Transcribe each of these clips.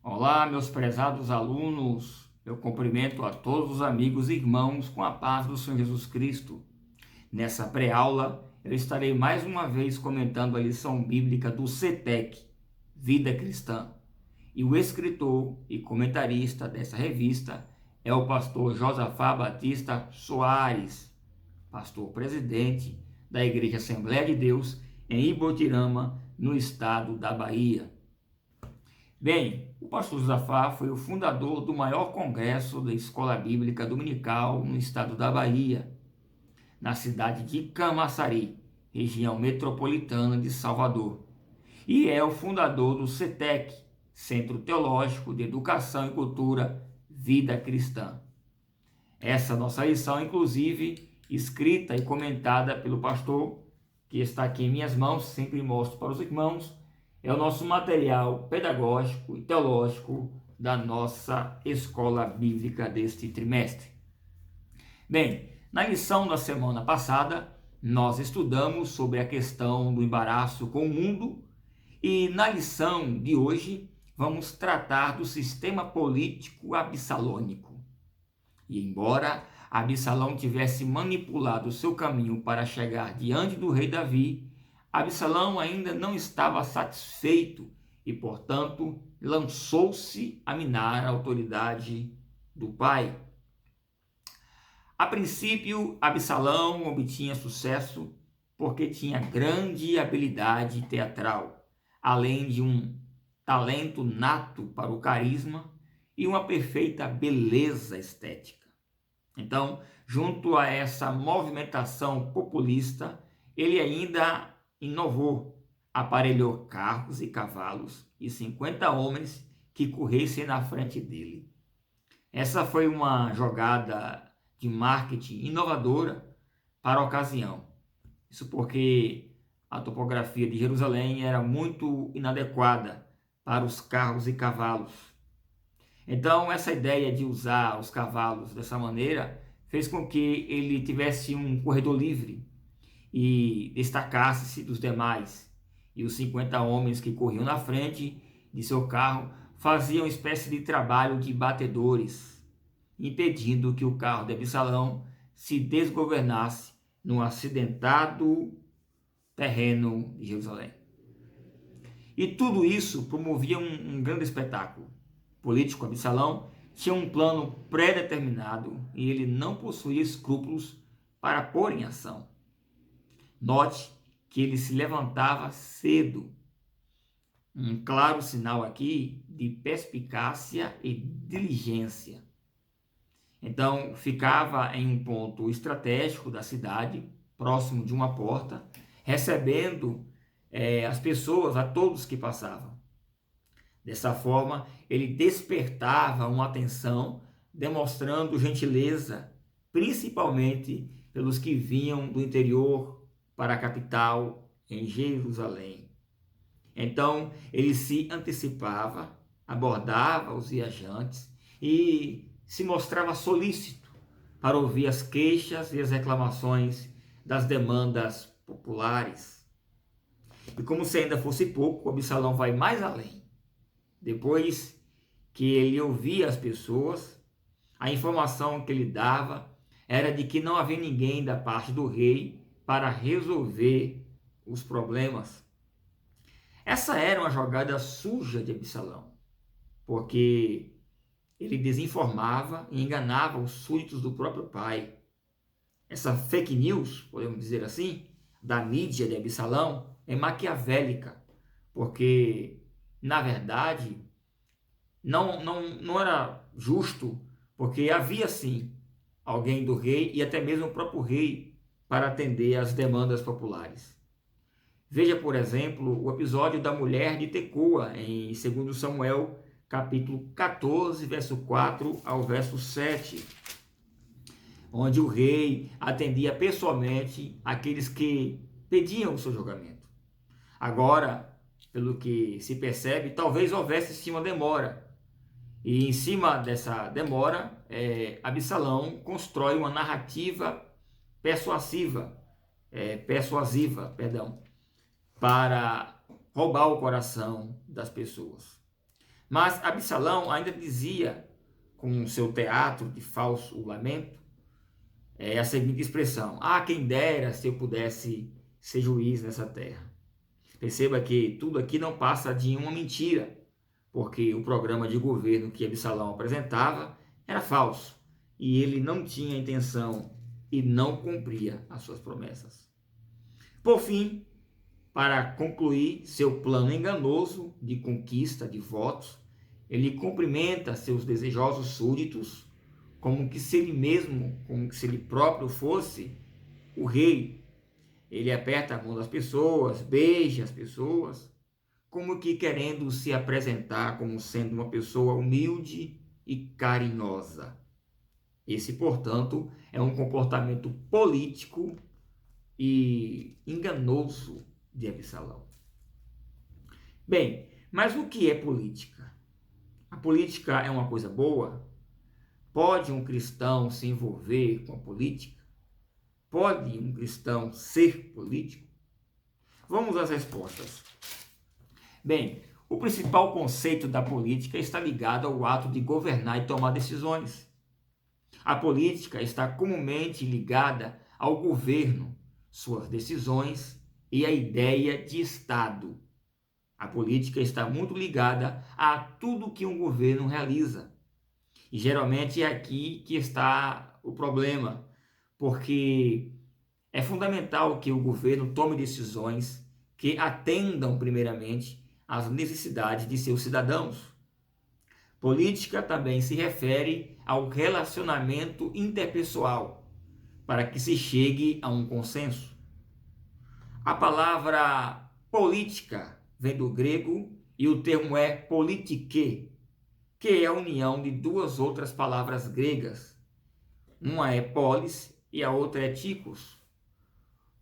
Olá, meus prezados alunos, eu cumprimento a todos os amigos e irmãos com a paz do Senhor Jesus Cristo. Nessa pré-aula, eu estarei mais uma vez comentando a lição bíblica do CETEC, Vida Cristã. E o escritor e comentarista dessa revista é o pastor Josafá Batista Soares, pastor presidente da Igreja Assembleia de Deus em Ibotirama, no estado da Bahia. Bem, o pastor Josafá foi o fundador do maior congresso da Escola Bíblica Dominical no estado da Bahia, na cidade de Camaçari, região metropolitana de Salvador. E é o fundador do CETEC, Centro Teológico de Educação e Cultura Vida Cristã. Essa nossa lição, inclusive, escrita e comentada pelo pastor, que está aqui em minhas mãos, sempre mostro para os irmãos, é o nosso material pedagógico e teológico da nossa escola bíblica deste trimestre. Bem, na lição da semana passada, nós estudamos sobre a questão do embaraço com o mundo e na lição de hoje vamos tratar do sistema político absalônico. E embora Absalão tivesse manipulado o seu caminho para chegar diante do rei Davi, Absalão ainda não estava satisfeito e, portanto, lançou-se a minar a autoridade do pai. A princípio, Absalão obtinha sucesso porque tinha grande habilidade teatral, além de um talento nato para o carisma e uma perfeita beleza estética. Então, junto a essa movimentação populista, ele ainda inovou, aparelhou carros e cavalos e 50 homens que corressem na frente dele. Essa foi uma jogada de marketing inovadora para a ocasião. Isso porque a topografia de Jerusalém era muito inadequada para os carros e cavalos. Então, essa ideia de usar os cavalos dessa maneira fez com que ele tivesse um corredor livre e destacasse-se dos demais. E os 50 homens que corriam na frente de seu carro faziam uma espécie de trabalho de batedores, impedindo que o carro de Absalão se desgovernasse no acidentado terreno de Jerusalém. E tudo isso promovia um grande espetáculo. O político Absalão tinha um plano pré-determinado e ele não possuía escrúpulos para pôr em ação. Note que ele se levantava cedo, um claro sinal aqui de perspicácia e diligência. Então, ficava em um ponto estratégico da cidade, próximo de uma porta, recebendo as pessoas, a todos que passavam. Dessa forma, ele despertava uma atenção, demonstrando gentileza, principalmente pelos que vinham do interior para a capital, em Jerusalém. Então, ele se antecipava, abordava os viajantes e se mostrava solícito para ouvir as queixas e as reclamações das demandas populares. E como se ainda fosse pouco, Absalão vai mais além. Depois que ele ouvia as pessoas, a informação que ele dava era de que não havia ninguém da parte do rei para resolver os problemas. Essa era uma jogada suja de Absalão, porque ele desinformava e enganava os súditos do próprio pai. Essa fake news, podemos dizer assim, da mídia de Absalão é maquiavélica, porque na verdade, não era justo, porque havia sim alguém do rei e até mesmo o próprio rei para atender às demandas populares. Veja, por exemplo, o episódio da mulher de Tecoa, em 2 Samuel, capítulo 14, verso 4 ao verso 7, onde o rei atendia pessoalmente aqueles que pediam o seu julgamento. Agora, pelo que se percebe, talvez houvesse sim uma demora. E em cima dessa demora, Absalão constrói uma narrativa persuasiva, para roubar o coração das pessoas. Mas Absalão ainda dizia, com o seu teatro de falso lamento, a seguinte expressão: ah, quem dera se eu pudesse ser juiz nessa terra. Perceba que tudo aqui não passa de uma mentira, porque o programa de governo que Absalão apresentava era falso e ele não tinha intenção e não cumpria as suas promessas. Por fim, para concluir seu plano enganoso de conquista de votos, ele cumprimenta seus desejosos súditos como que se ele mesmo, como se ele próprio fosse o rei. Ele aperta a mão das pessoas, beija as pessoas, como que querendo se apresentar como sendo uma pessoa humilde e carinhosa. Esse, portanto, é um comportamento político e enganoso de Absalão. Bem, mas o que é política? A política é uma coisa boa? Pode um cristão se envolver com a política? Pode um cristão ser político? Vamos às respostas. Bem, o principal conceito da política está ligado ao ato de governar e tomar decisões. A política está comumente ligada ao governo, suas decisões e a ideia de Estado. A política está muito ligada a tudo que um governo realiza. E geralmente é aqui que está o problema, porque é fundamental que o governo tome decisões que atendam primeiramente às necessidades de seus cidadãos. Política também se refere ao relacionamento interpessoal, para que se chegue a um consenso. A palavra política vem do grego e o termo é politike, que é a união de duas outras palavras gregas. Uma é polis e a outra é ticos.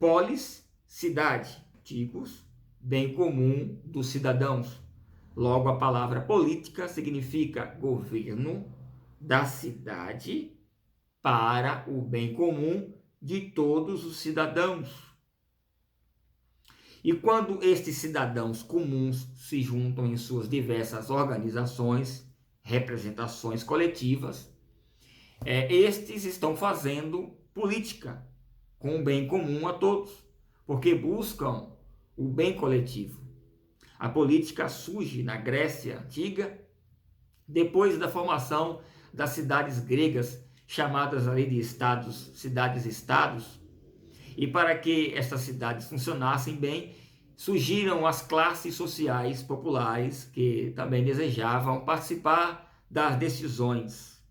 Polis, cidade, ticos, bem comum dos cidadãos. Logo, a palavra política significa governo da cidade para o bem comum de todos os cidadãos. E quando estes cidadãos comuns se juntam em suas diversas organizações, representações coletivas, estes estão fazendo política com o bem comum a todos, porque buscam o bem coletivo. A política surge na Grécia Antiga, depois da formação das cidades gregas, chamadas ali de estados, cidades-estados. E para que estas cidades funcionassem bem, surgiram as classes sociais populares que também desejavam participar das decisões.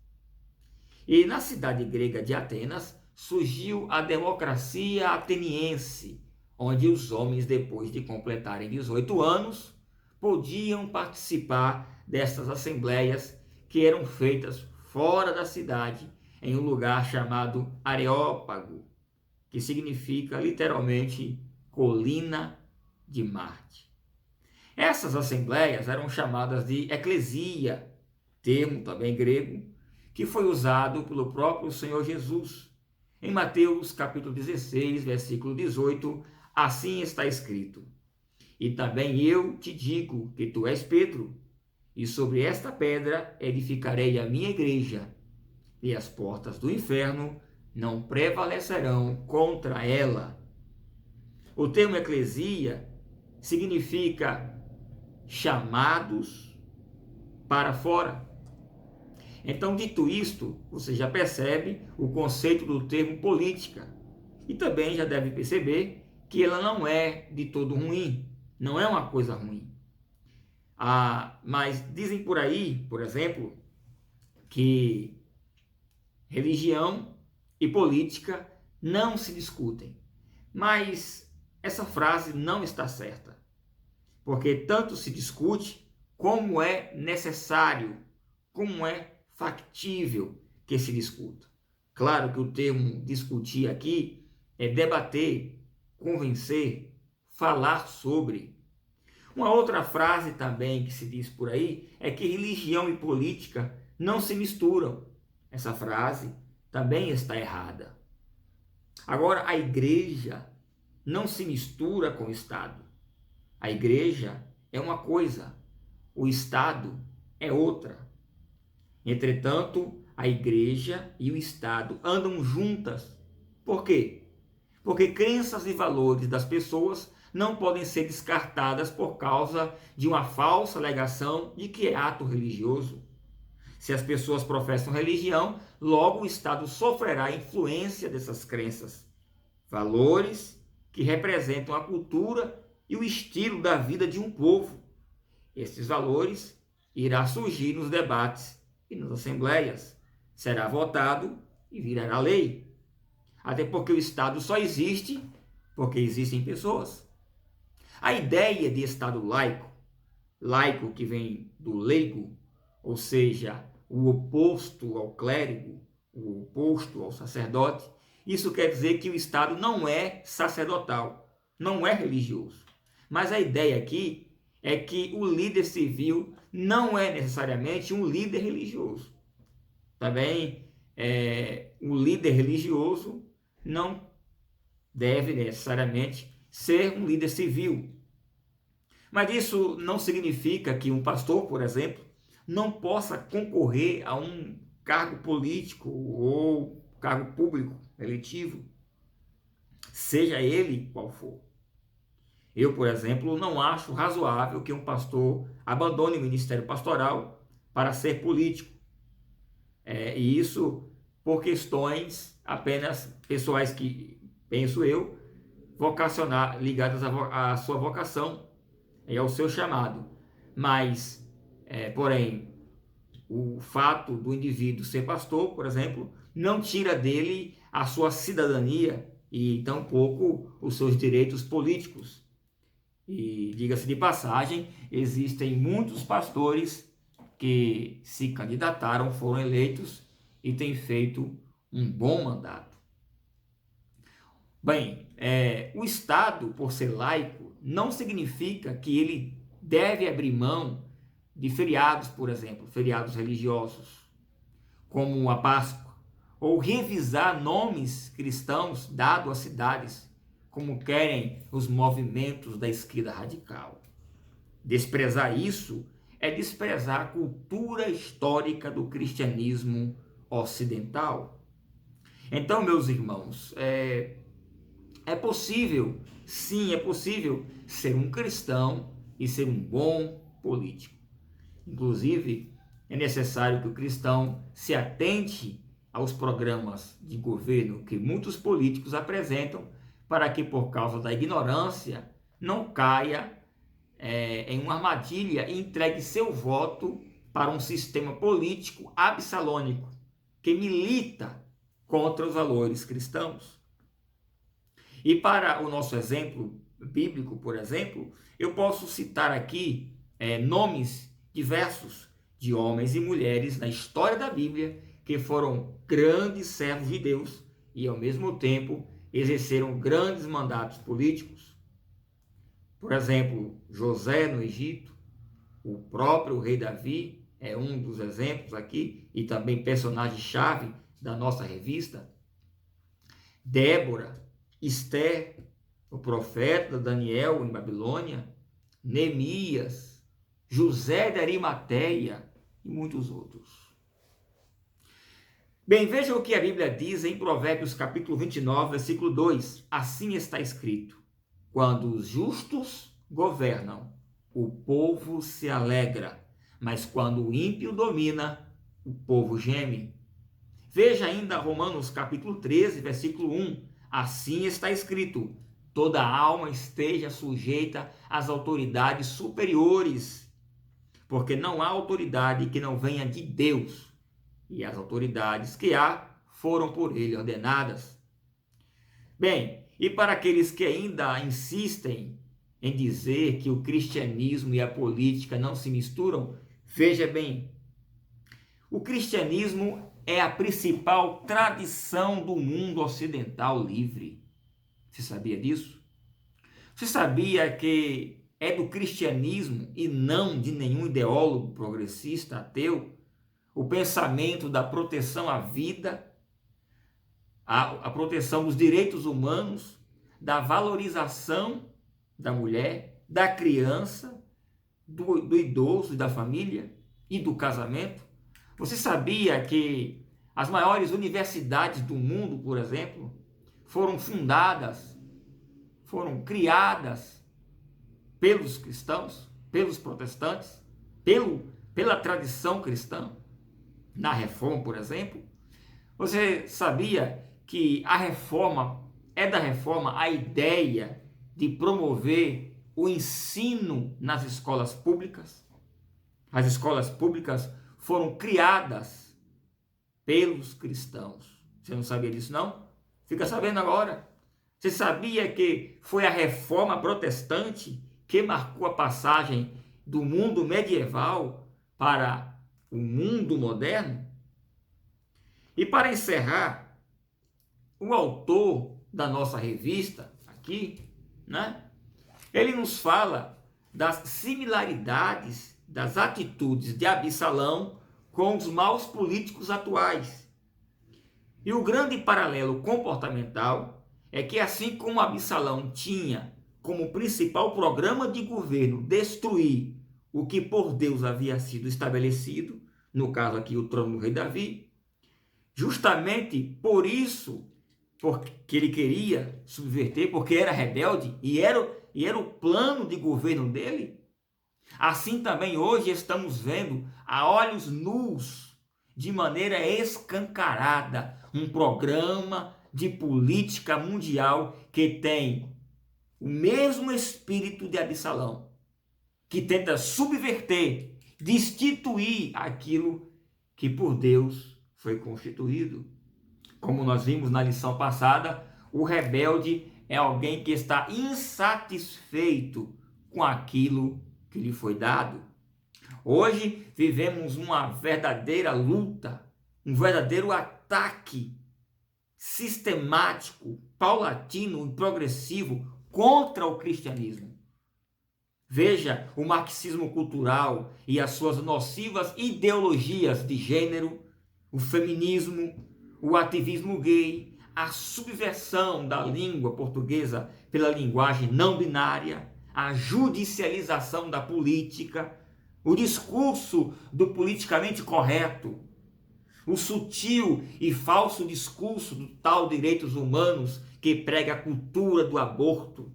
E na cidade grega de Atenas surgiu a democracia ateniense, onde os homens, depois de completarem 18 anos, podiam participar dessas assembleias que eram feitas fora da cidade, em um lugar chamado Areópago, que significa literalmente colina de Marte. Essas assembleias eram chamadas de eclesia, termo também grego, que foi usado pelo próprio Senhor Jesus. Em Mateus capítulo 16, versículo 18, assim está escrito: e também eu te digo que tu és Pedro, e sobre esta pedra edificarei a minha igreja, e as portas do inferno não prevalecerão contra ela. O termo eclesia significa chamados para fora. Então, dito isto, você já percebe o conceito do termo política. E também já deve perceber que ela não é de todo ruim, não é uma coisa ruim. Mas dizem por aí, por exemplo, que religião e política não se discutem. Mas essa frase não está certa, porque tanto se discute como é necessário, como é factível que se discuta. Claro que o termo discutir aqui é debater, convencer, falar sobre. Uma outra frase também que se diz por aí é que religião e política não se misturam. Essa frase também está errada. Agora, a igreja não se mistura com o Estado. A igreja é uma coisa, o Estado é outra. Entretanto, a igreja e o Estado andam juntas. Por quê? Porque crenças e valores das pessoas não podem ser descartadas por causa de uma falsa alegação de que é ato religioso. Se as pessoas professam religião, logo o Estado sofrerá a influência dessas crenças. Valores que representam a cultura e o estilo da vida de um povo. Esses valores irá surgir nos debates e nas assembleias. Será votado e virará lei. Até porque o Estado só existe porque existem pessoas. A ideia de Estado laico, laico que vem do leigo, ou seja, o oposto ao clérigo, o oposto ao sacerdote, isso quer dizer que o Estado não é sacerdotal, não é religioso. Mas a ideia aqui é que o líder civil não é necessariamente um líder religioso. Também o líder religioso não deve necessariamente ser um líder civil. Mas isso não significa que um pastor, por exemplo, não possa concorrer a um cargo político ou cargo público eletivo, seja ele qual for. Eu, por exemplo, não acho razoável que um pastor abandone o ministério pastoral para ser político. E isso por questões apenas pessoais que, penso eu, ligadas à sua vocação e ao seu chamado. Mas, porém, o fato do indivíduo ser pastor, por exemplo, não tira dele a sua cidadania e tampouco os seus direitos políticos. E, diga-se de passagem, existem muitos pastores que se candidataram, foram eleitos e têm feito um bom mandato. Bem, o Estado, por ser laico, não significa que ele deve abrir mão de feriados, por exemplo, feriados religiosos, como a Páscoa, ou revisar nomes cristãos dados às cidades, como querem os movimentos da esquerda radical. Desprezar isso é desprezar a cultura histórica do cristianismo ocidental. Então, meus irmãos, é possível, sim, é possível ser um cristão e ser um bom político. Inclusive, é necessário que o cristão se atente aos programas de governo que muitos políticos apresentam para que, por causa da ignorância, não caia em uma armadilha e entregue seu voto para um sistema político absalônico que milita contra os valores cristãos. E para o nosso exemplo bíblico, por exemplo, eu posso citar aqui nomes diversos de homens e mulheres na história da Bíblia que foram grandes servos de Deus e, ao mesmo tempo, exerceram grandes mandatos políticos. Por exemplo, José no Egito, o próprio rei Davi é um dos exemplos aqui e também personagem-chave da nossa revista. Débora, Esther, o profeta Daniel em Babilônia, Neemias, José de Arimateia e muitos outros. Bem, veja o que a Bíblia diz em Provérbios capítulo 29, versículo 2. Assim está escrito: quando os justos governam, o povo se alegra, mas quando o ímpio domina, o povo geme. Veja ainda Romanos capítulo 13, versículo 1. Assim está escrito: toda alma esteja sujeita às autoridades superiores, porque não há autoridade que não venha de Deus, e as autoridades que há foram por ele ordenadas. Bem, e para aqueles que ainda insistem em dizer que o cristianismo e a política não se misturam, veja bem, o cristianismo é a principal tradição do mundo ocidental livre. Você sabia disso? Você sabia que é do cristianismo e não de nenhum ideólogo progressista ateu o pensamento da proteção à vida, a proteção dos direitos humanos, da valorização da mulher, da criança, do idoso e da família? e do casamento? Você sabia que as maiores universidades do mundo, por exemplo, foram fundadas, foram criadas pelos cristãos, pelos protestantes, pela tradição cristã? Na Reforma, por exemplo, você sabia que é da Reforma a ideia de promover o ensino nas escolas públicas? As escolas públicas foram criadas pelos cristãos. Você não sabia disso, não? Fica sabendo agora. Você sabia que foi a Reforma Protestante que marcou a passagem do mundo medieval para o mundo moderno? E para encerrar, o autor da nossa revista aqui, né? Ele nos fala das similaridades das atitudes de Absalão com os maus políticos atuais. E o grande paralelo comportamental é que, assim como Absalão tinha como principal programa de governo destruir o que por Deus havia sido estabelecido, no caso aqui o trono do rei Davi, justamente por isso, porque ele queria subverter, porque era rebelde e era o plano de governo dele. Assim também hoje estamos vendo a olhos nus, de maneira escancarada, um programa de política mundial que tem o mesmo espírito de Absalão, que tenta subverter, destituir aquilo que por Deus foi constituído. Como nós vimos na lição passada, o rebelde é alguém que está insatisfeito com aquilo que lhe foi dado. Hoje vivemos uma verdadeira luta, um verdadeiro ataque sistemático, paulatino e progressivo contra o cristianismo. Veja o marxismo cultural e as suas nocivas ideologias de gênero, o feminismo, o ativismo gay, a subversão da língua portuguesa pela linguagem não binária, a judicialização da política, o discurso do politicamente correto, o sutil e falso discurso do tal direitos humanos que prega a cultura do aborto,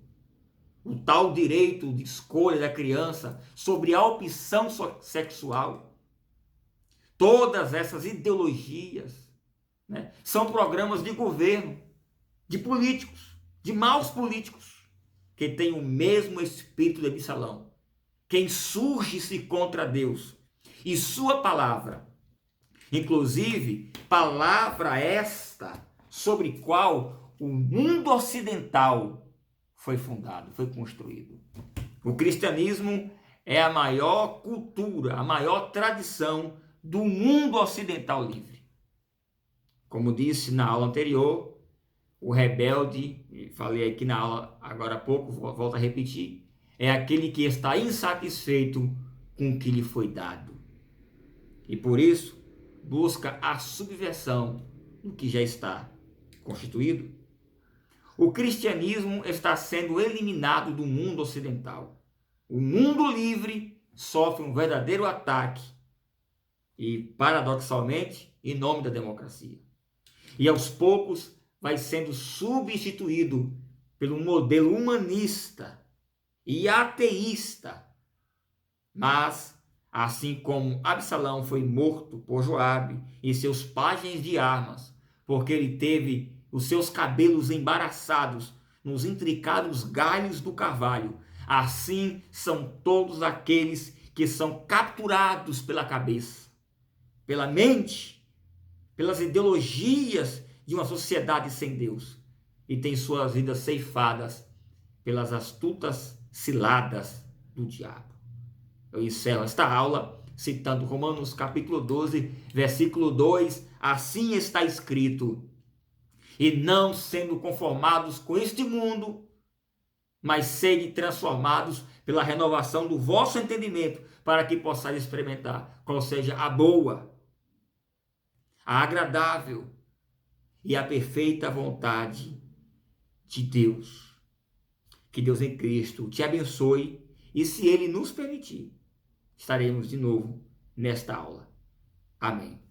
o tal direito de escolha da criança sobre a opção sexual. Todas essas ideologias, né, são programas de governo, de políticos, de maus políticos, que têm o mesmo espírito de Absalão. Quem insurge-se contra Deus e sua palavra, inclusive palavra esta sobre qual o mundo ocidental foi fundado, foi construído. O cristianismo é a maior cultura, a maior tradição do mundo ocidental livre. Como disse na aula anterior, o rebelde, falei aqui na aula agora há pouco, volto a repetir, é aquele que está insatisfeito com o que lhe foi dado. E por isso, busca a subversão do que já está constituído. O cristianismo está sendo eliminado do mundo ocidental. O mundo livre sofre um verdadeiro ataque e, paradoxalmente, em nome da democracia. E aos poucos vai sendo substituído pelo modelo humanista e ateísta. Mas, assim como Absalão foi morto por Joabe e seus pajens de armas, porque ele teve os seus cabelos embaraçados nos intricados galhos do carvalho, assim são todos aqueles que são capturados pela cabeça, pela mente, pelas ideologias de uma sociedade sem Deus e têm suas vidas ceifadas pelas astutas ciladas do diabo. Eu encerro esta aula citando Romanos capítulo 12, versículo 2, assim está escrito: e não sendo conformados com este mundo, mas sede transformados pela renovação do vosso entendimento, para que possais experimentar qual seja a boa, a agradável e a perfeita vontade de Deus. Que Deus em Cristo te abençoe e, se Ele nos permitir, estaremos de novo nesta aula. Amém.